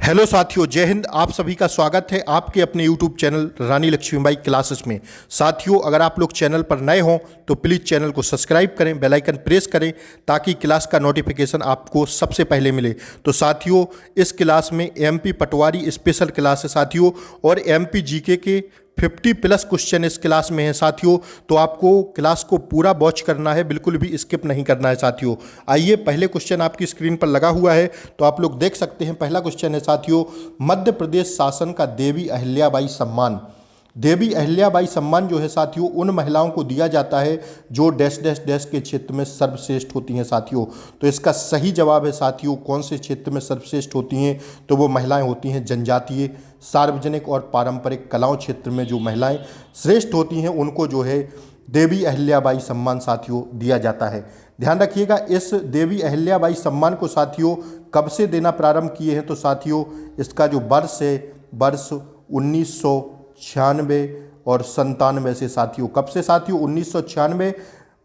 Hello साथियों, जय हिंद। आप सभी का स्वागत है आपके अपने यूट्यूब चैनल रानी लक्ष्मीबाई क्लासेस में। साथियों, अगर आप लोग चैनल पर नए हों तो प्लीज़ चैनल को सब्सक्राइब करें, बेल आइकन प्रेस करें ताकि क्लास का नोटिफिकेशन आपको सबसे पहले मिले। तो साथियों, इस क्लास में एमपी पटवारी स्पेशल क्लास है साथियों, और एमपी जीके के 50+ क्वेश्चन इस क्लास में है साथियों। तो आपको क्लास को पूरा वॉच करना है, बिल्कुल भी स्किप नहीं करना है साथियों। आइए, पहले क्वेश्चन आपकी स्क्रीन पर लगा हुआ है तो आप लोग देख सकते हैं। पहला क्वेश्चन है साथियों, मध्य प्रदेश शासन का देवी अहिल्याबाई सम्मान। देवी अहिल्याबाई सम्मान जो है साथियों, उन महिलाओं को दिया जाता है जो डैश डैश डैश के क्षेत्र में सर्वश्रेष्ठ होती हैं साथियों। तो इसका सही जवाब है साथियों, कौन से क्षेत्र में सर्वश्रेष्ठ होती हैं, तो वो महिलाएं होती हैं जनजातीय, सार्वजनिक और पारंपरिक कलाओं क्षेत्र में जो महिलाएं श्रेष्ठ होती हैं उनको जो है देवी अहिल्याबाई सम्मान साथियों दिया जाता है। ध्यान रखिएगा, इस देवी अहिल्याबाई सम्मान को साथियों कब से देना प्रारंभ किए हैं, तो साथियों इसका जो वर्ष है, वर्ष 1996 और 97 से साथियों। कब से साथियों? 1996,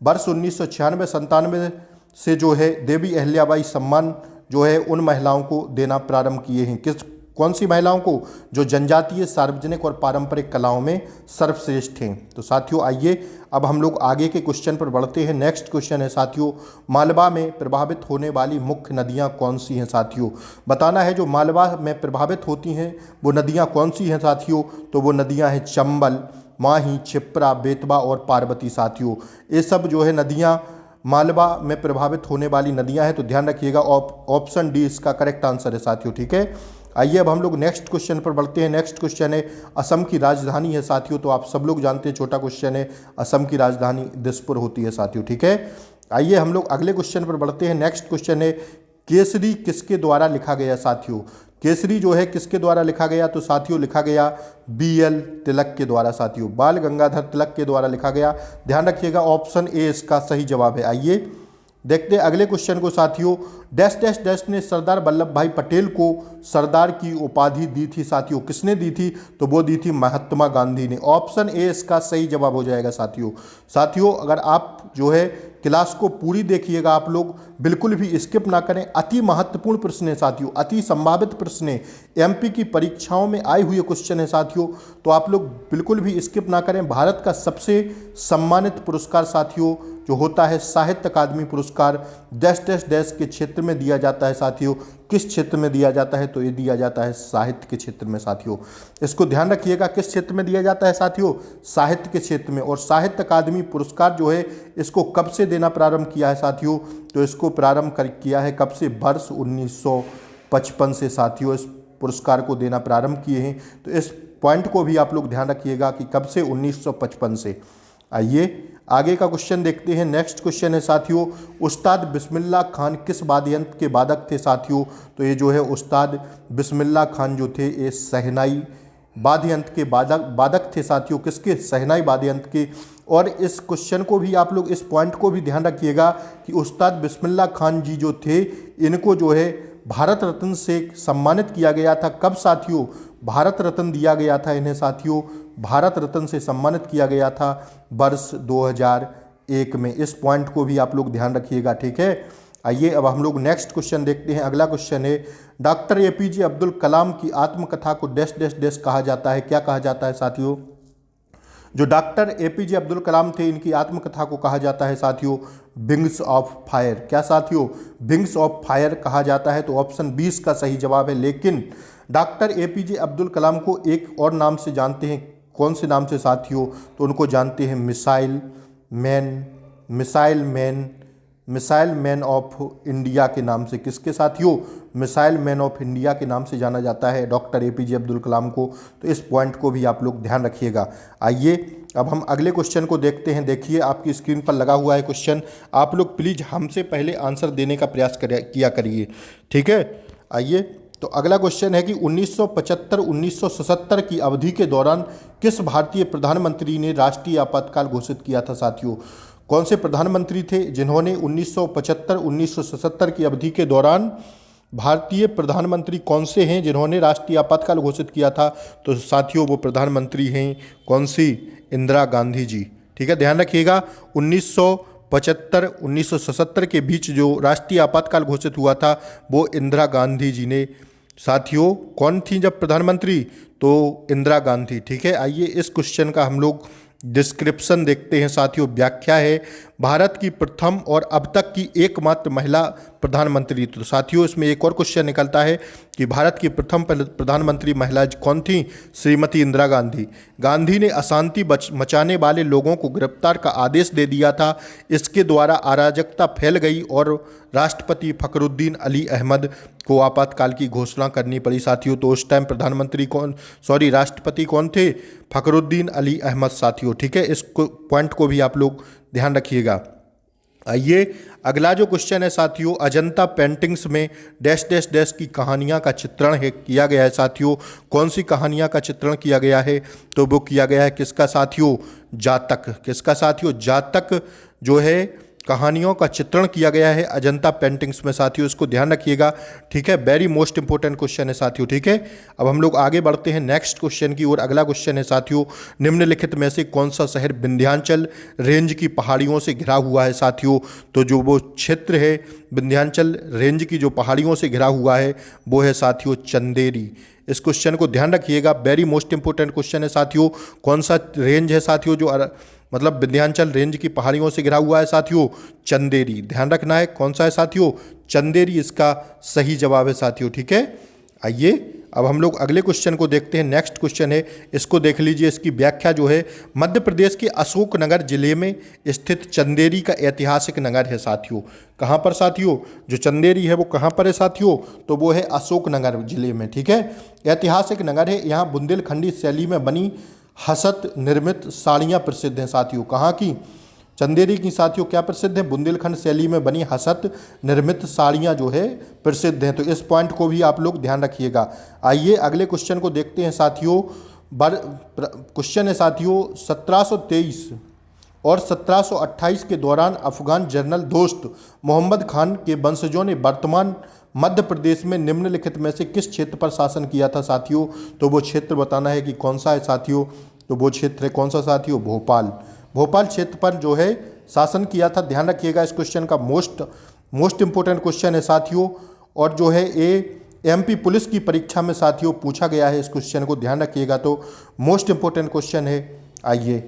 वर्ष 1996-97 से जो है देवी अहिल्याबाई सम्मान जो है उन महिलाओं को देना प्रारंभ किए हैं। कौन सी महिलाओं को? जो जनजातीय, सार्वजनिक और पारंपरिक कलाओं में सर्वश्रेष्ठ हैं। तो साथियों आइए अब हम लोग आगे के क्वेश्चन पर बढ़ते हैं। नेक्स्ट क्वेश्चन है साथियों, मालवा में प्रभावित होने वाली मुख्य नदियां कौन सी हैं साथियों? बताना है जो मालवा में प्रभावित होती हैं वो नदियां कौन सी हैं साथियों? तो वो नदियां हैं चंबल, माही, क्षिप्रा, बेतवा और पार्वती साथियों। ये सब जो है नदियां मालवा में प्रभावित होने वाली नदियां हैं। तो ध्यान रखिएगा, ऑप्शन डी इसका करेक्ट आंसर है साथियों। ठीक है, आइए अब हम लोग नेक्स्ट क्वेश्चन पर बढ़ते हैं। नेक्स्ट क्वेश्चन है, असम की राजधानी है साथियों। तो आप सब लोग जानते हैं, छोटा क्वेश्चन है, असम की राजधानी दिसपुर होती है साथियों। ठीक है, आइए हम लोग अगले क्वेश्चन पर बढ़ते हैं। नेक्स्ट क्वेश्चन है, केसरी किसके द्वारा लिखा गया साथियों? केसरी जो है किसके द्वारा लिखा गया? तो साथियों लिखा गया BL तिलक के द्वारा साथियों, बाल गंगाधर तिलक के द्वारा लिखा गया। ध्यान रखिएगा, ऑप्शन ए इसका सही जवाब है। आइए देखते हैं अगले क्वेश्चन को साथियों, डैश डैश डैश ने सरदार वल्लभ भाई पटेल को सरदार की उपाधि दी थी साथियों। किसने दी थी? तो वो दी थी महात्मा गांधी ने। ऑप्शन ए इसका सही जवाब हो जाएगा साथियों। साथियों अगर आप जो है क्लास को पूरी देखिएगा, आप लोग बिल्कुल भी स्किप ना करें। अति महत्वपूर्ण प्रश्न है साथियों, अति संभावित प्रश्न है, एमपी की परीक्षाओं में आए हुए क्वेश्चन है साथियों। तो आप लोग बिल्कुल भी स्किप ना करें। भारत का सबसे सम्मानित पुरस्कार साथियों जो होता है साहित्य अकादमी पुरस्कार, डैश डैश डैश के क्षेत्र में दिया जाता है साथियों। किस क्षेत्र में दिया जाता है? तो ये दिया जाता है साहित्य के क्षेत्र में साथियों। इसको ध्यान रखिएगा, किस क्षेत्र में दिया जाता है साथियों? साहित्य के क्षेत्र में। और साहित्य अकादमी पुरस्कार जो है इसको कब से देना प्रारंभ किया है साथियों? तो इसको प्रारंभ किया है कब से? वर्ष 1955 से साथियों इस पुरस्कार को देना प्रारंभ किए हैं। तो इस पॉइंट को भी आप लोग ध्यान रखिएगा कि कब से? 1955 से। आइए आगे का क्वेश्चन देखते हैं। नेक्स्ट क्वेश्चन है साथियों, उस्ताद बिस्मिल्लाह खान किस वाद्य यंत्र के वादक थे साथियों? तो ये जो है उस्ताद बिस्मिल्लाह खान जो थे ये शहनाई वाद्य यंत्र के वादक थे साथियों। किसके? शहनाई वाद्य यंत्र के। और इस क्वेश्चन को भी आप लोग, इस पॉइंट को भी ध्यान रखिएगा कि उस्ताद बिस्मिल्लाह खान जी जो थे इनको जो है भारत रत्न से सम्मानित किया गया था। कब साथियों? भारत रत्न दिया गया था इन्हें साथियों, भारत रत्न से सम्मानित किया गया था वर्ष 2001 में। इस पॉइंट को भी आप लोग ध्यान रखिएगा। ठीक है, आइए अब हम लोग नेक्स्ट क्वेश्चन देखते हैं। अगला क्वेश्चन है, डॉक्टर APJ अब्दुल कलाम की आत्मकथा को डैश डैश डैश कहा जाता है। क्या कहा जाता है साथियों? जो डॉक्टर APJ अब्दुल कलाम थे इनकी आत्मकथा को कहा जाता है साथियों विंग्स ऑफ फायर। क्या साथियों? विंग्स ऑफ फायर कहा जाता है। तो ऑप्शन 20 का सही जवाब है। लेकिन डॉक्टर APJ अब्दुल कलाम को एक और नाम से जानते हैं। कौन से नाम से साथियों? तो उनको जानते हैं मिसाइल मैन ऑफ इंडिया के नाम से। किसके साथियों? मिसाइल मैन ऑफ इंडिया के नाम से जाना जाता है डॉक्टर APJ अब्दुल कलाम को। तो इस पॉइंट को भी आप लोग ध्यान रखिएगा। आइए अब हम अगले क्वेश्चन को देखते हैं। देखिए आपकी स्क्रीन पर लगा हुआ है क्वेश्चन, आप लोग प्लीज़ हमसे पहले आंसर देने का प्रयास किया करिए। ठीक है, आइए तो अगला क्वेश्चन है कि 1975-1977 की अवधि के दौरान किस भारतीय प्रधानमंत्री ने राष्ट्रीय आपातकाल घोषित किया था साथियों? कौन से प्रधानमंत्री थे जिन्होंने 1975-1977 की अवधि के दौरान, भारतीय प्रधानमंत्री कौन से हैं जिन्होंने राष्ट्रीय आपातकाल घोषित किया था? तो साथियों वो प्रधानमंत्री हैं कौन सी? इंदिरा गांधी जी। ठीक है, ध्यान रखिएगा 1975-1977 के बीच जो राष्ट्रीय आपातकाल घोषित हुआ था वो इंदिरा गांधी जी ने साथियों कौन थी जब प्रधानमंत्री? तो इंदिरा गांधी। ठीक है, आइए इस क्वेश्चन का हम लोग डिस्क्रिप्शन देखते हैं साथियों। व्याख्या है भारत की प्रथम और अब तक की एकमात्र महिला प्रधानमंत्री। तो साथियों इसमें एक और क्वेश्चन निकलता है कि भारत की प्रथम प्रधानमंत्री महिला कौन थी? श्रीमती इंदिरा गांधी। गांधी ने अशांति मचाने वाले लोगों को गिरफ्तार का आदेश दे दिया था। इसके द्वारा अराजकता फैल गई और राष्ट्रपति फखरुद्दीन अली अहमद को आपातकाल की घोषणा करनी पड़ी साथियों। तो उस टाइम राष्ट्रपति कौन थे? फखरुद्दीन अली अहमद साथियों। ठीक है, इस पॉइंट को भी आप लोग ध्यान रखिएगा। आइए अगला जो क्वेश्चन है साथियों, अजंता पेंटिंग्स में डैश डैश डैश की कहानियाँ का चित्रण है किया गया है साथियों। कौन सी कहानियाँ का चित्रण किया गया है? तो वो किया गया है किसका साथियों? जातक। किसका साथियों? जातक जो है कहानियों का चित्रण किया गया है अजंता पेंटिंग्स में साथियों। इसको ध्यान रखिएगा। ठीक है, वेरी मोस्ट इंपोर्टेंट क्वेश्चन है साथियों। ठीक है, अब हम लोग आगे बढ़ते हैं नेक्स्ट क्वेश्चन की ओर। अगला क्वेश्चन है साथियों, निम्नलिखित में से कौन सा शहर विंध्याचल रेंज की पहाड़ियों से घिरा हुआ है साथियों? तो जो वो क्षेत्र है विंध्याचल रेंज की जो पहाड़ियों से घिरा हुआ है वो है साथियों चंदेरी। इस क्वेश्चन को ध्यान रखिएगा, वेरी मोस्ट इंपोर्टेंट क्वेश्चन है साथियों। कौन सा रेंज है साथियों जो मतलब विंध्याचल रेंज की पहाड़ियों से घिरा हुआ है साथियों? चंदेरी। ध्यान रखना है कौन सा है साथियों? चंदेरी इसका सही जवाब है साथियों। ठीक है, आइए अब हम लोग अगले क्वेश्चन को देखते हैं। नेक्स्ट क्वेश्चन है, इसको देख लीजिए। इसकी व्याख्या जो है, मध्य प्रदेश के अशोकनगर जिले में स्थित चंदेरी का ऐतिहासिक नगर है साथियों। कहाँ पर साथियों? जो चंदेरी है वो कहाँ पर है साथियों? तो वो है अशोकनगर जिले में। ठीक है, ऐतिहासिक नगर है। यहाँ बुंदेलखंडी शैली में बनी हस्त निर्मित साड़ियाँ प्रसिद्ध हैं साथियों। कहाँ की? चंदेरी की साथियों क्या प्रसिद्ध है? बुंदेलखंड शैली में बनी हस्त निर्मित साड़ियाँ जो है प्रसिद्ध हैं। तो इस पॉइंट को भी आप लोग ध्यान रखिएगा। आइए अगले क्वेश्चन को देखते हैं साथियों। क्वेश्चन है साथियों, 1723 और 1728 के दौरान अफगान जनरल दोस्त मोहम्मद खान के वंशजों ने वर्तमान मध्य प्रदेश में निम्नलिखित में से किस क्षेत्र पर शासन किया था साथियों? तो वो क्षेत्र बताना है कि कौन सा है साथियों। तो वो क्षेत्र है कौन सा साथियों? भोपाल। भोपाल क्षेत्र पर जो है शासन किया था। ध्यान रखिएगा, इस क्वेश्चन का मोस्ट इंपोर्टेंट क्वेश्चन है साथियों। और जो है ये एमपी पुलिस की परीक्षा में साथियों पूछा गया है। इस क्वेश्चन को ध्यान रखिएगा, तो मोस्ट इंपोर्टेंट क्वेश्चन है। आइए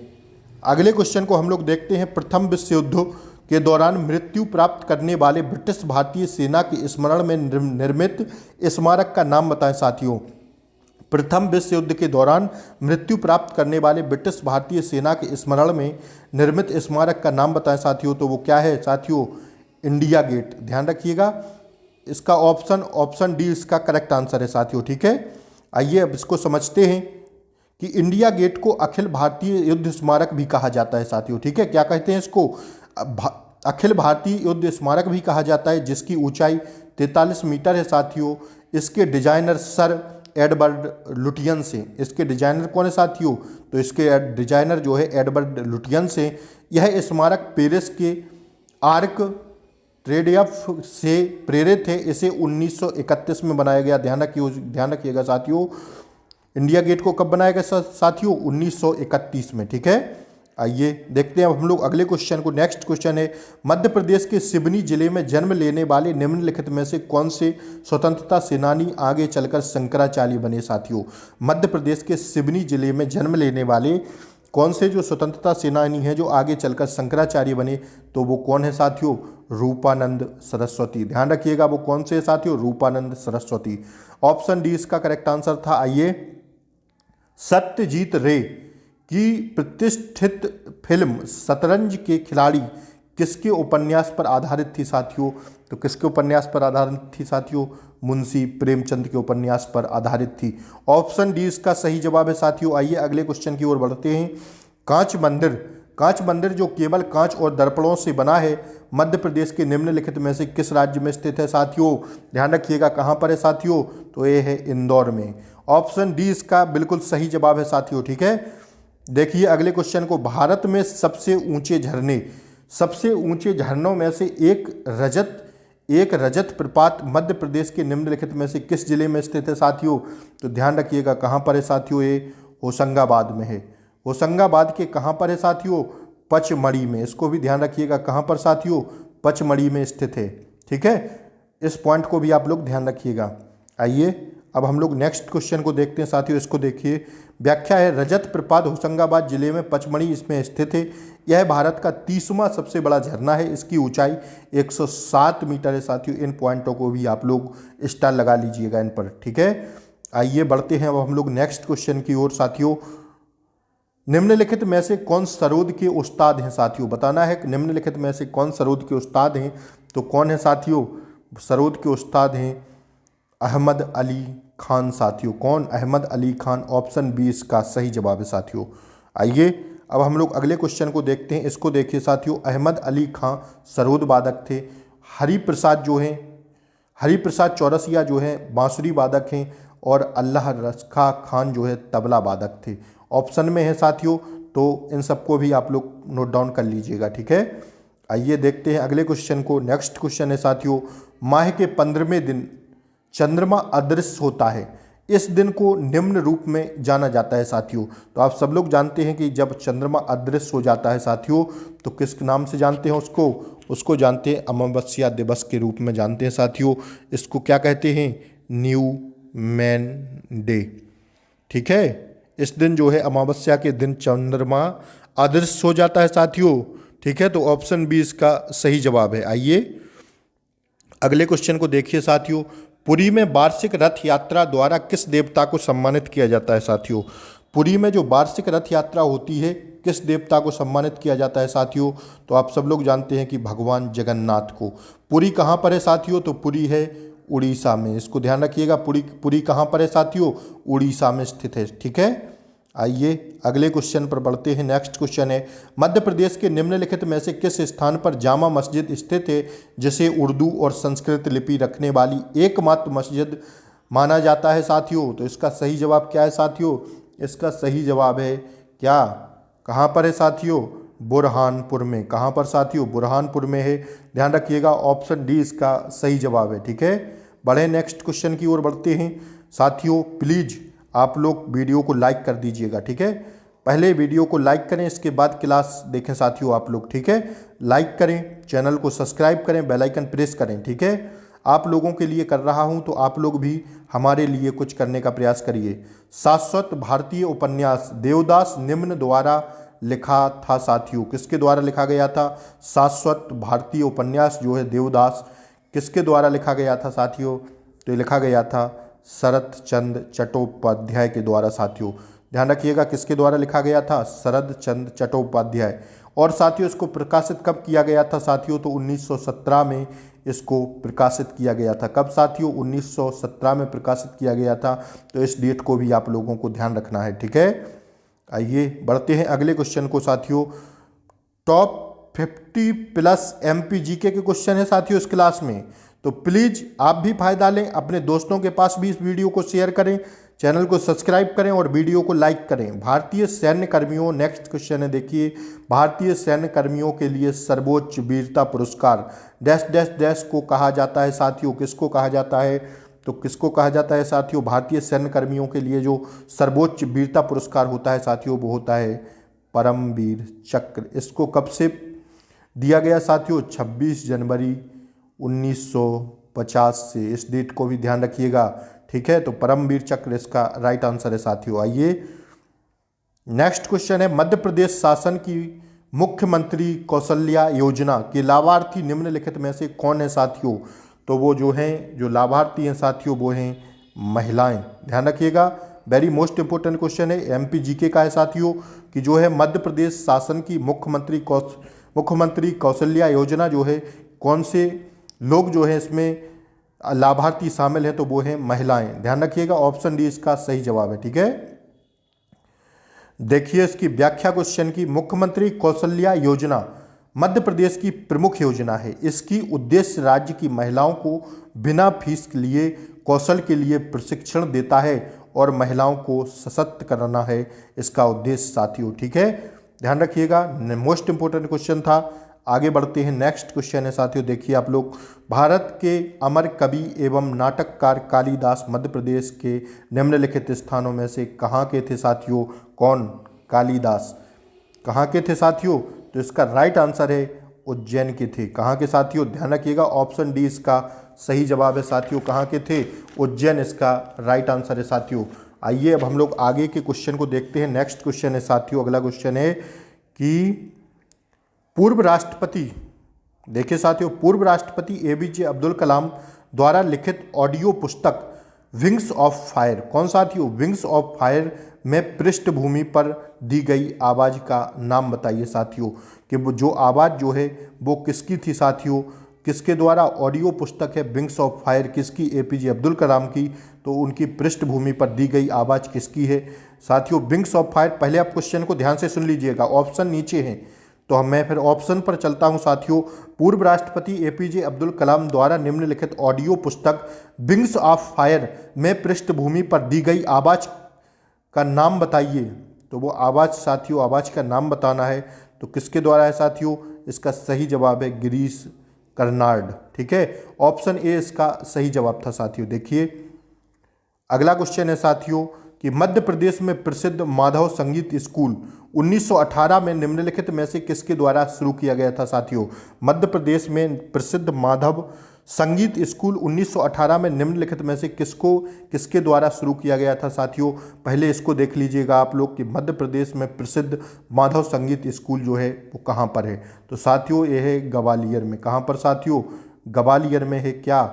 अगले क्वेश्चन को हम लोग देखते हैं। प्रथम विश्व युद्ध के दौरान मृत्यु प्राप्त करने वाले ब्रिटिश भारतीय सेना के स्मरण में निर्मित स्मारक का नाम बताएं साथियों। प्रथम विश्व युद्ध के दौरान मृत्यु प्राप्त करने वाले ब्रिटिश भारतीय सेना के स्मरण में निर्मित स्मारक का नाम बताएं साथियों। तो वो क्या है साथियों? India Gate. ध्यान रखिएगा, इसका ऑप्शन डी इसका करेक्ट आंसर है साथियों। ठीक है, आइए अब इसको समझते हैं कि इंडिया गेट को अखिल भारतीय युद्ध स्मारक भी कहा जाता है साथियों। ठीक है, क्या कहते हैं इसको? अखिल भारतीय युद्ध स्मारक भी कहा जाता है, जिसकी ऊंचाई 43 मीटर है साथियों। इसके डिजाइनर सर एडवर्ड लुटियन से। इसके डिजाइनर कौन है साथियों? तो इसके डिजाइनर जो है एडवर्ड लुटियन से। यह स्मारक पेरिस के आर्क ट्रेडियफ से प्रेरित है। इसे 1931 में बनाया गया। ध्यान रखिएगा साथियों, इंडिया गेट को कब बनाया गया साथियों? 1931 में। ठीक है, आइए देखते हैं अब हम लोग अगले क्वेश्चन को। नेक्स्ट क्वेश्चन है, मध्य प्रदेश के सिवनी जिले में जन्म लेने वाले निम्नलिखित में से कौन से स्वतंत्रता सेनानी आगे चलकर शंकराचार्य बने साथियों? मध्य प्रदेश के सिवनी जिले में जन्म लेने वाले कौन से जो स्वतंत्रता सेनानी हैं जो आगे चलकर शंकराचार्य बने? तो वो कौन है साथियों? रूपानंद सरस्वती। ध्यान रखिएगा, वो कौन से साथियों? रूपानंद सरस्वती। ऑप्शन डी इसका करेक्ट आंसर था। आइए, सत्यजीत रे की प्रतिष्ठित फिल्म शतरंज के खिलाड़ी किसके उपन्यास पर आधारित थी साथियों? तो किसके उपन्यास पर आधारित थी साथियों? मुंशी प्रेमचंद के उपन्यास पर आधारित थी। ऑप्शन डी इसका सही जवाब है साथियों। आइए अगले क्वेश्चन की ओर बढ़ते हैं। कांच मंदिर जो केवल कांच और दर्पणों से बना है, मध्य प्रदेश के निम्नलिखित में से किस राज्य में स्थित है साथियों? ध्यान रखिएगा, कहाँ पर है साथियों? तो ये है इंदौर में। ऑप्शन डी इसका बिल्कुल सही जवाब है साथियों। ठीक है, देखिए अगले क्वेश्चन को। भारत में सबसे ऊंचे झरनों में से एक रजत प्रपात मध्य प्रदेश के निम्नलिखित में से किस जिले में स्थित है साथियों? तो ध्यान रखिएगा, कहाँ पर है साथियों? ये होशंगाबाद में है। होशंगाबाद के कहाँ पर है साथियों? पचमढ़ी में। इसको भी ध्यान रखिएगा, कहाँ पर साथियों? पचमढ़ी में स्थित है। ठीक है, इस पॉइंट को भी आप लोग ध्यान रखिएगा। आइए अब हम लोग नेक्स्ट क्वेश्चन को देखते हैं साथियों। इसको देखिए, व्याख्या है रजत प्रपात होशंगाबाद जिले में पचमढ़ी इसमें स्थित है। यह भारत का 30वां सबसे बड़ा झरना है। इसकी ऊंचाई 107 मीटर है साथियों। इन पॉइंटों को भी आप लोग स्टार लगा लीजिएगा इन पर, ठीक है। आइए बढ़ते हैं अब हम लोग नेक्स्ट क्वेश्चन की ओर साथियों। निम्नलिखित में से कौन सरोद के उस्ताद हैं साथियों, बताना है निम्नलिखित में से कौन सरोद के उस्ताद हैं। तो कौन है साथियों, सरोद के उस्ताद हैं अहमद अली खान साथियों। कौन, अहमद अली खान। ऑप्शन बी इसका सही जवाब है साथियों। आइए अब हम लोग अगले क्वेश्चन को देखते हैं। इसको देखिए साथियों, अहमद अली खान सरोद वादक थे। हरिप्रसाद जो हैं, हरिप्रसाद चौरसिया जो हैं बांसुरी वादक हैं, और अल्लाह रखा खान जो है तबला वादक थे। ऑप्शन में है साथियों, तो इन सबको भी आप लोग नोट डाउन कर लीजिएगा, ठीक है। आइए देखते हैं अगले क्वेश्चन को। नेक्स्ट क्वेश्चन है साथियों, माह के 15वें दिन चंद्रमा अदृश्य होता है। इस दिन को निम्न रूप में जाना जाता है साथियों। तो आप सब लोग जानते हैं कि जब चंद्रमा अदृश्य हो जाता है साथियों, तो किस नाम से जानते हैं उसको जानते हैं अमावस्या दिवस के रूप में जानते हैं साथियों। इसको क्या कहते हैं, न्यू मैन डे, ठीक है। इस दिन जो है अमावस्या के दिन चंद्रमा अदृश्य हो जाता है साथियों, ठीक है। तो ऑप्शन बी इसका सही जवाब है। आइए अगले क्वेश्चन को देखिए साथियों, पुरी में वार्षिक रथ यात्रा द्वारा किस देवता को सम्मानित किया जाता है साथियों। पुरी में जो वार्षिक रथ यात्रा होती है किस देवता को सम्मानित किया जाता है साथियों। तो आप सब लोग जानते हैं कि भगवान जगन्नाथ को। पुरी कहाँ पर है साथियों, तो पुरी है उड़ीसा में। इसको ध्यान रखिएगा, पुरी कहाँ पर है साथियों, उड़ीसा में स्थित है, ठीक है। आइए अगले क्वेश्चन पर बढ़ते हैं। नेक्स्ट क्वेश्चन है, मध्य प्रदेश के निम्नलिखित में से किस स्थान पर जामा मस्जिद स्थित है जिसे उर्दू और संस्कृत लिपि रखने वाली एकमात्र मस्जिद माना जाता है साथियों। तो इसका सही जवाब क्या है साथियों, इसका सही जवाब है क्या, कहाँ पर है साथियों, बुरहानपुर में। कहाँ पर साथियों, बुरहानपुर में है। ध्यान रखिएगा, ऑप्शन डी इसका सही जवाब है, ठीक है। बढ़े नेक्स्ट क्वेश्चन की ओर बढ़ते हैं साथियों। प्लीज़ आप लोग वीडियो को लाइक कर दीजिएगा, ठीक है। पहले वीडियो को लाइक करें, इसके बाद क्लास देखें साथियों आप लोग, ठीक है। लाइक करें, चैनल को सब्सक्राइब करें, बेल आइकन प्रेस करें, ठीक है। आप लोगों के लिए कर रहा हूं, तो आप लोग भी हमारे लिए कुछ करने का प्रयास करिए। शाश्वत भारतीय उपन्यास देवदास निम्न द्वारा लिखा था साथियों। किसके द्वारा लिखा गया था, शाश्वत भारतीय उपन्यास जो है देवदास किसके द्वारा लिखा गया था साथियों। तो लिखा गया था शरत चंद्र चट्टोपाध्याय के द्वारा साथियों। ध्यान रखिएगा, किसके द्वारा लिखा गया था, शरद चंद्र चट्टोपाध्याय। और साथियों इसको प्रकाशित कब किया गया था साथियों, तो 1917 में इसको प्रकाशित किया गया था। कब साथियों, 1917 में प्रकाशित किया गया था। तो इस डेट को भी आप लोगों को ध्यान रखना है, ठीक है। आइए बढ़ते हैं अगले क्वेश्चन को साथियों। टॉप 50 प्लस MPGK के क्वेश्चन है साथियों इस क्लास में। तो प्लीज़ आप भी फायदा लें, अपने दोस्तों के पास भी इस वीडियो को शेयर करें, चैनल को सब्सक्राइब करें और वीडियो को लाइक करें। भारतीय सैन्य कर्मियों, नेक्स्ट क्वेश्चन है देखिए, भारतीय सैन्य कर्मियों के लिए सर्वोच्च वीरता पुरस्कार डैश डैश डैश को कहा जाता है साथियों। किसको कहा जाता है, तो किसको कहा जाता है साथियों, भारतीय सैन्य कर्मियों के लिए जो सर्वोच्च वीरता पुरस्कार होता है साथियों वो होता है परमवीर चक्र। इसको कब से दिया गया साथियों, 26 जनवरी 1950 से। इस डेट को भी ध्यान रखिएगा, ठीक है। तो परमवीर चक्र इसका राइट आंसर है साथियों। आइए नेक्स्ट क्वेश्चन है, मध्य प्रदेश शासन की मुख्यमंत्री कौशल्या योजना के लाभार्थी निम्नलिखित में से कौन है साथियों। तो वो जो हैं, जो लाभार्थी हैं साथियों वो हैं महिलाएं। ध्यान रखिएगा, वेरी मोस्ट इंपोर्टेंट क्वेश्चन है, MPGK का है साथियों, कि जो है मध्य प्रदेश शासन की मुख्यमंत्री कौशल्या योजना जो है, कौन से लोग जो है इसमें लाभार्थी शामिल हैं, तो वो हैं महिलाएं। ध्यान रखिएगा, ऑप्शन डी इसका सही जवाब है, ठीक है। देखिए इसकी व्याख्या क्वेश्चन की, मुख्यमंत्री कौशल्या योजना मध्य प्रदेश की प्रमुख योजना है। इसकी उद्देश्य राज्य की महिलाओं को बिना फीस के लिए कौशल के लिए प्रशिक्षण देता है और महिलाओं को सशक्त करना है इसका उद्देश्य साथियों, ठीक है। ध्यान रखिएगा, मोस्ट इंपोर्टेंट क्वेश्चन था। आगे बढ़ते हैं, नेक्स्ट क्वेश्चन है साथियों, देखिए आप लोग, भारत के अमर कवि एवं नाटककार कालिदास मध्य प्रदेश के निम्नलिखित स्थानों में से कहाँ के थे साथियों। कौन, कालिदास कहाँ के थे साथियों, तो इसका राइट आंसर है उज्जैन के थे। कहाँ के साथियों, ध्यान रखिएगा, ऑप्शन डी इसका सही जवाब है साथियों। कहाँ के थे? उज्जैन इसका राइट आंसर है साथियों। आइए अब हम लोग आगे के क्वेश्चन को देखते हैं। नेक्स्ट क्वेश्चन है साथियों, अगला क्वेश्चन है कि पूर्व राष्ट्रपति, देखिए साथियों, पूर्व राष्ट्रपति एपीजे अब्दुल कलाम द्वारा लिखित ऑडियो पुस्तक विंग्स ऑफ फायर, कौन साथियों? विंग्स ऑफ फायर में पृष्ठभूमि पर दी गई आवाज़ का नाम बताइए साथियों, कि वो जो आवाज़ जो है वो किसकी थी साथियों, किसके द्वारा ऑडियो पुस्तक है विंग्स ऑफ फायर किसकी? एपीजे अब्दुल कलाम की। तो उनकी पृष्ठभूमि पर दी गई आवाज़ किसकी है साथियों? Wings of fire. पहले आप क्वेश्चन को ध्यान से सुन लीजिएगा, ऑप्शन नीचे हैं, तो मैं फिर ऑप्शन पर चलता हूं साथियों। पूर्व राष्ट्रपति एपीजे अब्दुल कलाम द्वारा निम्नलिखित ऑडियो पुस्तक विंग्स ऑफ फायर में पृष्ठभूमि पर दी गई आवाज़ का नाम बताइए। तो वो आवाज़ साथियों, आवाज़ का नाम बताना है, तो किसके द्वारा है साथियों? इसका सही जवाब है गिरीश कर्नाड। ठीक है, ऑप्शन ए इसका सही जवाब था साथियों। देखिए अगला क्वेश्चन है साथियों कि मध्य प्रदेश में प्रसिद्ध माधव संगीत स्कूल 1918 में निम्नलिखित में से किसके द्वारा शुरू किया गया था साथियों? मध्य प्रदेश में प्रसिद्ध माधव संगीत स्कूल 1918 में निम्नलिखित में से किसके द्वारा शुरू किया गया था साथियों? पहले इसको देख लीजिएगा आप लोग कि मध्य प्रदेश में प्रसिद्ध माधव संगीत स्कूल जो है वो कहाँ पर है। तो साथियों ये है ग्वालियर में। कहाँ पर साथियों? ग्वालियर में है क्या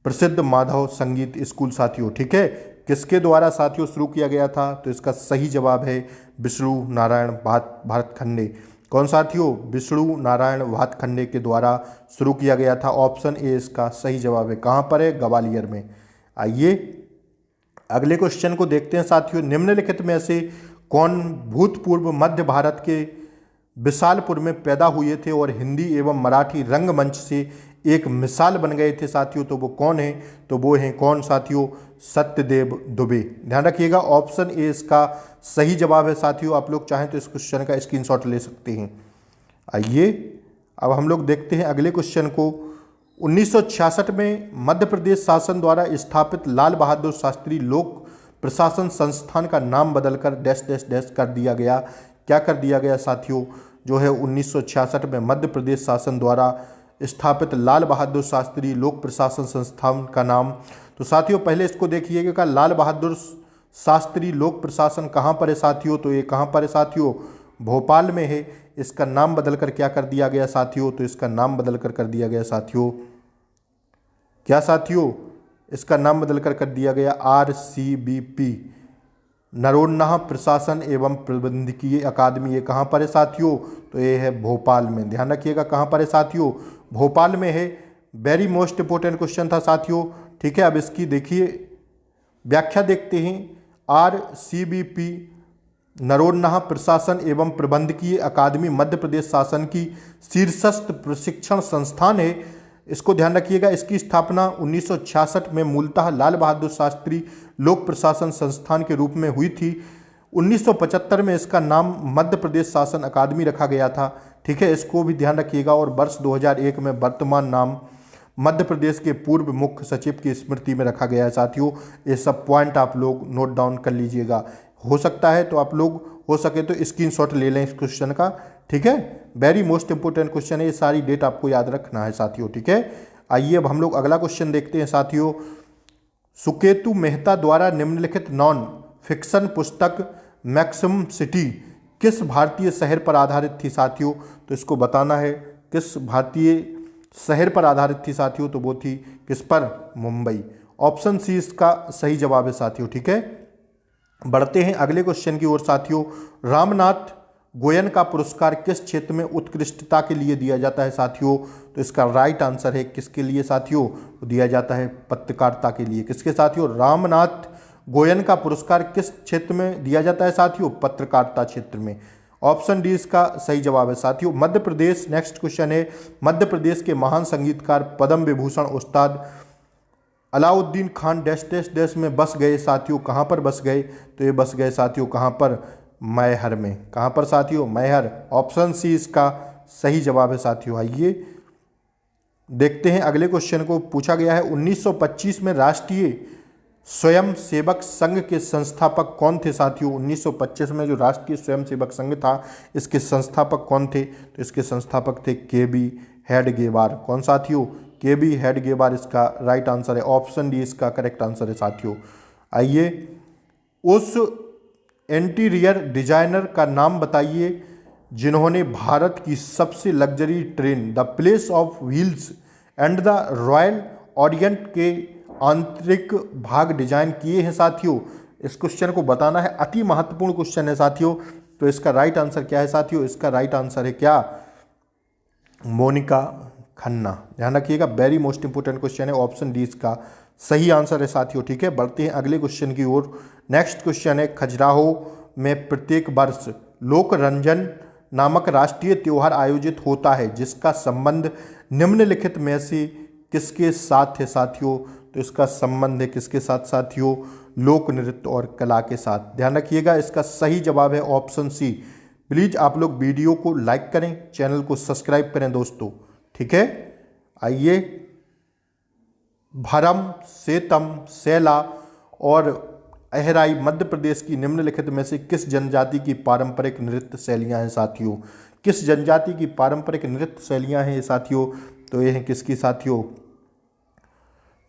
प्रसिद्ध माधव संगीत स्कूल साथियों। ठीक है, किसके द्वारा साथियों शुरू किया गया था? तो इसका सही जवाब है विष्णु नारायण भातखंडे। कौन साथियों? विष्णु नारायण भातखंडे के द्वारा शुरू किया गया था। ऑप्शन ए इसका सही जवाब है। कहाँ पर है? ग्वालियर में। आइए अगले क्वेश्चन को देखते हैं साथियों। निम्नलिखित में से कौन भूतपूर्व मध्य भारत के विशालपुर में पैदा हुए थे और हिंदी एवं मराठी रंगमंच से एक मिसाल बन गए थे साथियों? तो वो कौन है? तो वो हैं कौन साथियों? सत्यदेव दुबे। ध्यान रखिएगा, ऑप्शन ए इसका सही जवाब है साथियों। आप लोग चाहें तो इस क्वेश्चन का स्क्रीनशॉट ले सकते हैं। आइए अब हम लोग देखते हैं अगले क्वेश्चन को। 1966 में मध्य प्रदेश शासन द्वारा स्थापित लाल बहादुर शास्त्री लोक प्रशासन संस्थान का नाम बदलकर डैश डैश डैश कर दिया गया। क्या कर दिया गया साथियों? जो है 1966 में मध्य प्रदेश शासन द्वारा स्थापित लाल बहादुर शास्त्री लोक प्रशासन संस्थान का नाम। तो साथियों पहले इसको देखिएगा, लाल बहादुर शास्त्री लोक प्रशासन कहाँ पर है साथियों? तो ये कहाँ पर है साथियों? भोपाल में है। इसका नाम बदलकर क्या कर दिया गया साथियों? तो इसका नाम बदलकर कर दिया गया साथियों, क्या साथियों? इसका नाम बदलकर कर दिया गया RCBP, नरोन्हा प्रशासन एवं प्रबंधकीय अकादमी। ये कहाँ पर है साथियों? तो ये है भोपाल में। ध्यान रखिएगा कहाँ पर है साथियों? भोपाल में है। वेरी मोस्ट इंपोर्टेंट क्वेश्चन था साथियों। ठीक है, अब इसकी देखिए व्याख्या देखते हैं। RCBP नरोन्हा प्रशासन एवं प्रबंधकीय अकादमी मध्य प्रदेश शासन की शीर्षस्थ प्रशिक्षण संस्थान है। इसको ध्यान रखिएगा। इसकी स्थापना 1966 में मूलतः लाल बहादुर शास्त्री लोक प्रशासन संस्थान के रूप में हुई थी। 1975 में इसका नाम मध्य प्रदेश शासन अकादमी रखा गया था। ठीक है, इसको भी ध्यान रखिएगा। और वर्ष 2001 में वर्तमान नाम मध्य प्रदेश के पूर्व मुख्य सचिव की स्मृति में रखा गया है साथियों। ये सब पॉइंट आप लोग नोट डाउन कर लीजिएगा। हो सकता है तो आप लोग हो सके तो स्क्रीनशॉट ले लें इस क्वेश्चन का। ठीक है, वेरी मोस्ट इंपोर्टेंट क्वेश्चन है, ये सारी डेट आपको याद रखना है साथियों। ठीक है, आइए अब हम लोग अगला क्वेश्चन देखते हैं साथियों। सुकेतु मेहता द्वारा निम्नलिखित नॉन फिक्शन पुस्तक मैक्सिम सिटी किस भारतीय शहर पर आधारित थी साथियों? तो इसको बताना है किस भारतीय शहर पर आधारित थी साथियों? तो वो थी किस पर? मुंबई। ऑप्शन सी इसका सही जवाब है साथियों। ठीक है, बढ़ते हैं अगले क्वेश्चन की ओर साथियों। रामनाथ गोयन का पुरस्कार किस क्षेत्र में उत्कृष्टता के लिए दिया जाता है साथियों? तो इसका राइट आंसर है किसके लिए साथियों? तो दिया जाता है पत्रकारिता के लिए। किसके साथियों? रामनाथ गोयन का पुरस्कार किस क्षेत्र में दिया जाता है साथियों? पत्रकारिता क्षेत्र में। ऑप्शन डी इसका सही जवाब है साथियों। मध्य प्रदेश, नेक्स्ट क्वेश्चन है, मध्य प्रदेश के महान संगीतकार पद्म विभूषण उस्ताद Alauddin Khan dash dash dash में बस गए साथियों। कहाँ पर बस गए? तो ये बस गए साथियों कहाँ पर? मैहर में। कहाँ पर साथियों? मैहर। ऑप्शन सी इसका सही जवाब है साथियों। आइए देखते हैं अगले क्वेश्चन को। पूछा गया है 1925 में राष्ट्रीय स्वयं सेवक संघ के संस्थापक कौन थे साथियों? 1925 में जो राष्ट्रीय स्वयं सेवक संघ था इसके संस्थापक कौन थे? तो इसके संस्थापक थे KB हेडगेवार। कौन साथियों? KB हेडगेवार इसका राइट आंसर है। ऑप्शन डी इसका करेक्ट आंसर है साथियों। आइए, उस इंटीरियर डिजाइनर का नाम बताइए जिन्होंने भारत की सबसे luxury train the place of wheels and the royal Orient के आंतरिक भाग डिजाइन किए हैं साथियों। इस क्वेश्चन को बताना है, अति महत्वपूर्ण क्वेश्चन है साथियों। तो इसका राइट आंसर क्या है साथियों? इसका राइट आंसर है क्या? मोनिका खन्ना। ध्यान रखिएगा, वेरी मोस्ट इंपोर्टेंट क्वेश्चन है। ऑप्शन डी इसका सही आंसर है साथियों। ठीक है, बढ़ते हैं अगले क्वेश्चन की ओर। नेक्स्ट क्वेश्चन है, खजुराहो में प्रत्येक वर्ष लोक रंजन नामक राष्ट्रीय त्योहार आयोजित होता है जिसका संबंध निम्नलिखित में से किसके साथ है साथियों? तो इसका संबंध है किसके साथ साथियों? लोक नृत्य और कला के साथ। ध्यान रखिएगा, इसका सही जवाब है ऑप्शन सी। प्लीज आप लोग वीडियो को लाइक करें, चैनल को सब्सक्राइब करें दोस्तों। ठीक है, आइए, भरम, सेतम, सैला और अहराई मध्य प्रदेश की निम्नलिखित में से किस जनजाति की पारंपरिक नृत्य शैलियां हैं साथियों? किस जनजाति की पारंपरिक नृत्य शैलियां हैं साथियों? तो ये हैं किसकी साथियों?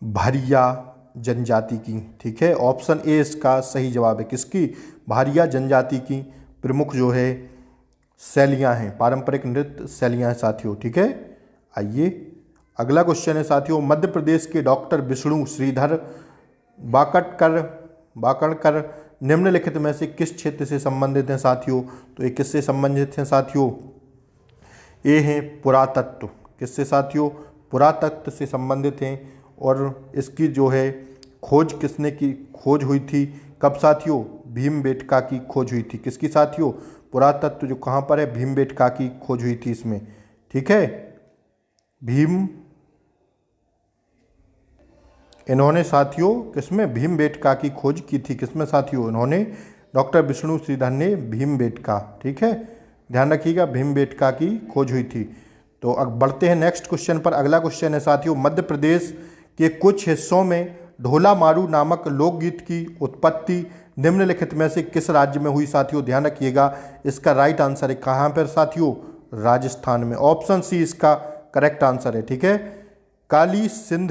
भारिया जनजाति की। ठीक है, ऑप्शन ए इसका सही जवाब है। किसकी? भारिया जनजाति की प्रमुख जो है शैलियां हैं, पारंपरिक नृत्य शैलियां हैं साथियों। ठीक है, आइए, अगला क्वेश्चन है साथियों, मध्य प्रदेश के डॉक्टर विष्णु श्रीधर बाकड़कर निम्नलिखित में से किस क्षेत्र से संबंधित हैं साथियों? तो ये किससे संबंधित हैं साथियों? ये हैं पुरातत्व। किससे साथियों? पुरातत्व से संबंधित हैं। और इसकी जो है खोज किसने की खोज हुई थी? कब साथियों? भीमबेटका की खोज हुई थी। किसकी साथियों? पुरातत्व जो कहाँ पर है? भीमबेटका की खोज हुई थी इसमें। ठीक है, इन्होंने साथियों किसमें? भीमबेटका की खोज की थी। किसमें साथियों? इन्होंने, डॉक्टर विष्णु श्रीधर ने भीमबेटका। ठीक है, ध्यान रखिएगा, भीमबेटका की खोज हुई थी। तो अब बढ़ते हैं नेक्स्ट क्वेश्चन पर। अगला क्वेश्चन है साथियों, मध्य प्रदेश के कुछ हिस्सों में ढोला मारू नामक लोकगीत की उत्पत्ति निम्नलिखित में से किस राज्य में हुई साथियों? ध्यान रखिएगा, इसका राइट आंसर है कहाँ पर साथियों? राजस्थान में। ऑप्शन सी इसका करेक्ट आंसर है। ठीक है, काली सिंध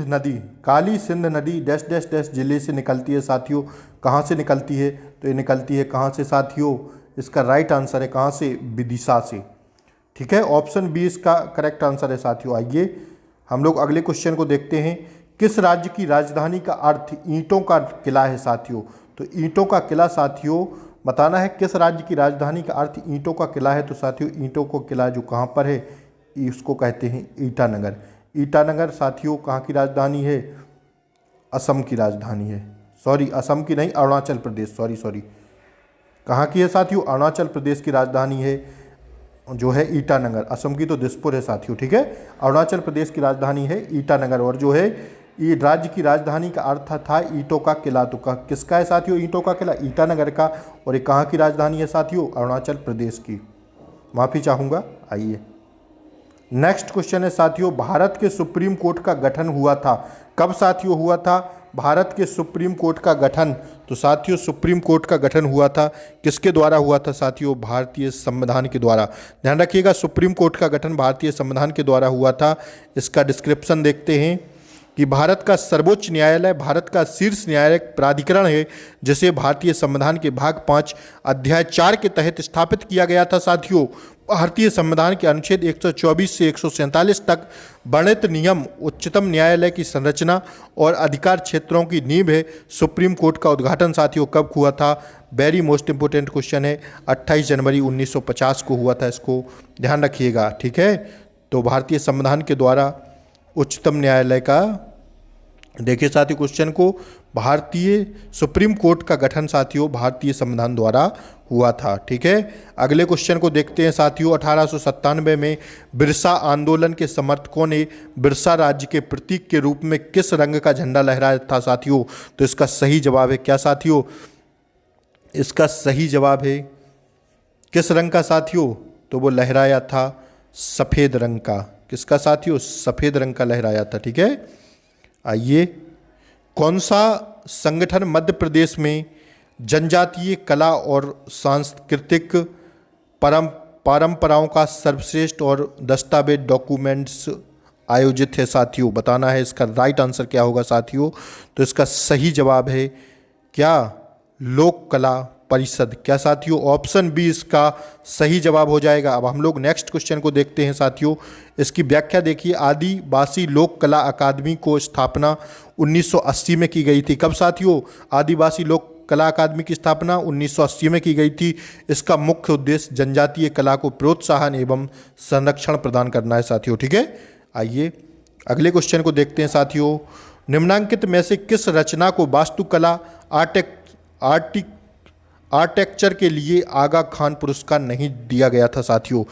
नदी डैश डैश डैश जिले से निकलती है साथियों। कहाँ से निकलती है? तो ये निकलती है कहाँ से साथियों? इसका राइट आंसर है कहाँ से? विदिशा से। ठीक है, ऑप्शन बी इसका करेक्ट आंसर है साथियों। आइए, हम लोग अगले क्वेश्चन को देखते हैं, किस राज्य की राजधानी का अर्थ ईंटों का किला है साथियों? तो ईंटों का किला साथियों बताना है, किस राज्य की राजधानी का अर्थ ईंटों का किला है? तो साथियों ईंटों का किला जो कहाँ पर है, इसको कहते हैं ईटानगर। ईटानगर साथियों कहाँ की राजधानी है? असम की राजधानी है। सॉरी, असम की नहीं, अरुणाचल प्रदेश। सॉरी, कहाँ की है साथियों? अरुणाचल प्रदेश की राजधानी है जो है ईटानगर। असम की तो दिसपुर है साथियों। ठीक है, अरुणाचल प्रदेश की राजधानी है ईटानगर। और जो है ये राज्य की राजधानी का अर्थ था ईंटों का किला। तो किसका है साथियों ईंटों का किला? ईटानगर का। और ये कहाँ की राजधानी है साथियों? अरुणाचल प्रदेश की। माफ़ी चाहूँगा। आइए, नेक्स्ट क्वेश्चन है साथियों, भारत के सुप्रीम कोर्ट का गठन हुआ था कब साथियों? हुआ था भारत के सुप्रीम कोर्ट का गठन। तो साथियों सुप्रीम कोर्ट का गठन हुआ था किसके द्वारा हुआ था साथियों? भारतीय संविधान के द्वारा। ध्यान रखिएगा, सुप्रीम कोर्ट का गठन भारतीय संविधान के द्वारा हुआ था। इसका डिस्क्रिप्शन देखते हैं कि भारत का सर्वोच्च न्यायालय भारत का शीर्ष न्यायिक प्राधिकरण है जिसे भारतीय संविधान के भाग 5 अध्याय 4 के तहत स्थापित किया गया था साथियों। भारतीय संविधान के अनुच्छेद 124 से 147 तक वर्णित नियम उच्चतम न्यायालय की संरचना और अधिकार क्षेत्रों की नींव है। सुप्रीम कोर्ट का उद्घाटन साथियों कब हुआ था? वेरी मोस्ट इंपोर्टेंट क्वेश्चन है, 28 जनवरी 1950 को हुआ था। इसको ध्यान रखिएगा। ठीक है, तो भारतीय संविधान के द्वारा उच्चतम न्यायालय का, देखिए साथियों क्वेश्चन को, भारतीय सुप्रीम कोर्ट का गठन साथियों भारतीय संविधान द्वारा हुआ था। ठीक है, अगले क्वेश्चन को देखते हैं साथियों, 1897 में बिरसा आंदोलन के समर्थकों ने बिरसा राज्य के प्रतीक के रूप में किस रंग का झंडा लहराया था साथियों? तो इसका सही जवाब है क्या साथियों? इसका सही जवाब है किस रंग का साथियों? तो वो लहराया था सफ़ेद रंग का। किसका साथियों? सफ़ेद रंग का लहराया था। ठीक है, आइए, कौन सा संगठन मध्य प्रदेश में जनजातीय कला और सांस्कृतिक परंपराओं का सर्वश्रेष्ठ और दस्तावेज डॉक्यूमेंट्स आयोजित है साथियों? बताना है इसका राइट आंसर क्या होगा साथियों। तो इसका सही जवाब है क्या? लोक कला परिषद। क्या साथियों? ऑप्शन बी इसका सही जवाब हो जाएगा। अब हम लोग नेक्स्ट क्वेश्चन को देखते हैं साथियों। इसकी व्याख्या देखिए। आदिवासी लोक कला अकादमी को स्थापना 1980 में की गई थी। कब साथियों? आदिवासी लोक कला अकादमी की स्थापना 1980 में की गई थी। इसका मुख्य उद्देश्य जनजातीय कला को प्रोत्साहन एवं संरक्षण प्रदान करना है साथियों। ठीक है, आइए अगले क्वेश्चन को देखते हैं साथियों। निम्नांकित में से किस रचना को वास्तुकला आर्किटेक्चर के लिए आगा खान पुरस्कार नहीं दिया गया था साथियों?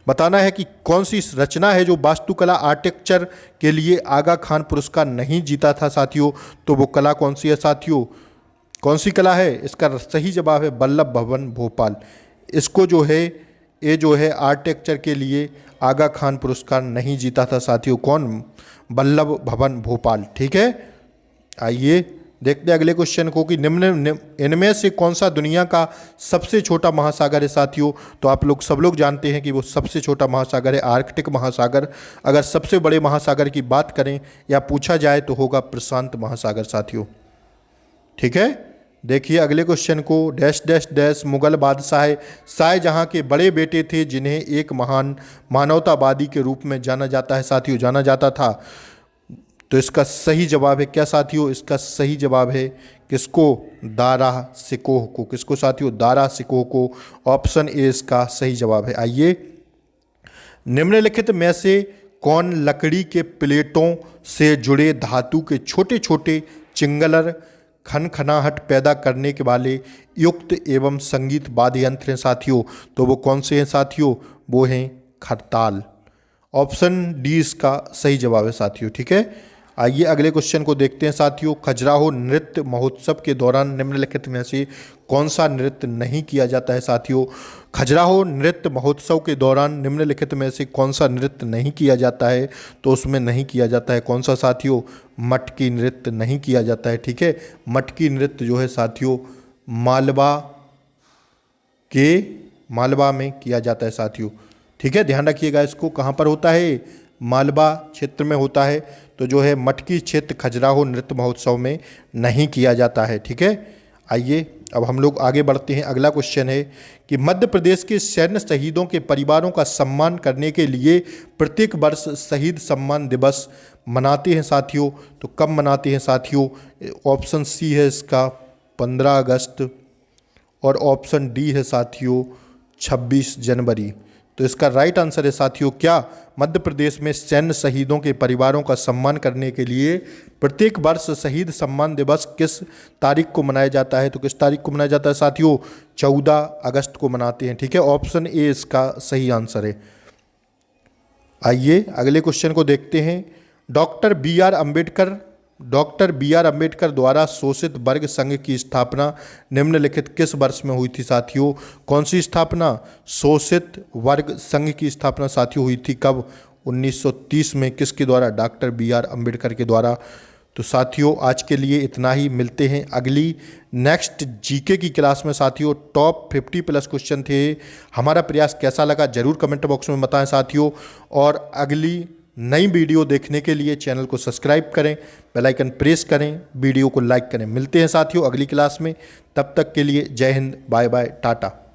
बताना है कि कौन सी रचना है जो वास्तुकला आर्किटेक्चर के लिए आगा खान पुरस्कार नहीं जीता था साथियों। तो वो कला कौन सी है साथियों? कौन सी कला है? इसका सही जवाब है वल्लभ भवन भोपाल। इसको जो है ये जो है आर्किटेक्चर के लिए आगा खान पुरस्कार नहीं जीता था साथियों। कौन? वल्लभ भवन भोपाल। ठीक है, आइए देखते हैं अगले क्वेश्चन को कि निम्न इनमें से कौन सा दुनिया का सबसे छोटा महासागर है साथियों? तो आप लोग सब लोग जानते हैं कि वो सबसे छोटा महासागर है आर्कटिक महासागर। अगर सबसे बड़े महासागर की बात करें या पूछा जाए तो होगा प्रशांत महासागर साथियों। ठीक है, देखिए अगले क्वेश्चन को। डैश डैश डैश मुगल बादशाह शाहजहां के बड़े बेटे थे जिन्हें एक महान मानवतावादी के रूप में जाना जाता है साथियों, जाना जाता था। तो इसका सही जवाब है क्या साथियों? इसका सही जवाब है किसको? दारा शिकोह को। किसको साथियों? दारा शिकोह को। ऑप्शन ए इसका सही जवाब है। आइए, निम्नलिखित में से कौन लकड़ी के प्लेटों से जुड़े धातु के छोटे छोटे चिंगलर खनखनाहट पैदा करने के वाले युक्त एवं संगीत वाद्य यंत्र हैं साथियों? तो वो कौन से हैं साथियों? वो हैं खरताल। ऑप्शन डी इसका सही जवाब है साथियों। ठीक है, आइए अगले क्वेश्चन को देखते हैं साथियों। खजुराहो नृत्य महोत्सव के दौरान निम्नलिखित में से कौन सा नृत्य नहीं किया जाता है साथियों? खजुराहो नृत्य महोत्सव के दौरान निम्नलिखित में से कौन सा नृत्य नहीं किया जाता है? तो उसमें नहीं किया जाता है कौन सा साथियों? मटकी नृत्य नहीं किया जाता है। ठीक है, मटकी नृत्य जो है साथियों मालवा में किया जाता है साथियों। ठीक है, ध्यान रखिएगा इसको। कहाँ पर होता है? मालवा क्षेत्र में होता है। तो जो है मटकी क्षेत्र खजुराहो नृत्य महोत्सव में नहीं किया जाता है। ठीक है, आइए अब हम लोग आगे बढ़ते हैं। अगला क्वेश्चन है कि मध्य प्रदेश के सैन्य शहीदों के परिवारों का सम्मान करने के लिए प्रत्येक वर्ष शहीद सम्मान दिवस मनाते हैं साथियों। तो कब मनाते हैं साथियों? ऑप्शन सी है इसका 15 अगस्त और ऑप्शन डी है साथियों 26 जनवरी। तो इसका राइट आंसर है साथियों क्या? मध्य प्रदेश में सैन्य शहीदों के परिवारों का सम्मान करने के लिए प्रत्येक वर्ष शहीद सम्मान दिवस किस तारीख को मनाया जाता है? तो किस तारीख को मनाया जाता है साथियों? 14 अगस्त को मनाते हैं। ठीक है, ऑप्शन ए इसका सही आंसर है। आइए अगले क्वेश्चन को देखते हैं। डॉक्टर बी आर अम्बेडकर द्वारा शोषित वर्ग संघ की स्थापना निम्नलिखित किस वर्ष में हुई थी साथियों? कौन सी स्थापना? शोषित वर्ग संघ की स्थापना साथियों हुई थी कब? 1930 में। किसके द्वारा? डॉक्टर बी आर अम्बेडकर के द्वारा। तो साथियों आज के लिए इतना ही। मिलते हैं अगली नेक्स्ट जीके की क्लास में साथियों। टॉप 50 प्लस क्वेश्चन थे। हमारा प्रयास कैसा लगा जरूर कमेंट बॉक्स में बताएं साथियों। और अगली नई वीडियो देखने के लिए चैनल को सब्सक्राइब करें, बेल आइकन प्रेस करें, वीडियो को लाइक करें। मिलते हैं साथियों अगली क्लास में। तब तक के लिए जय हिंद, बाय बाय, टाटा।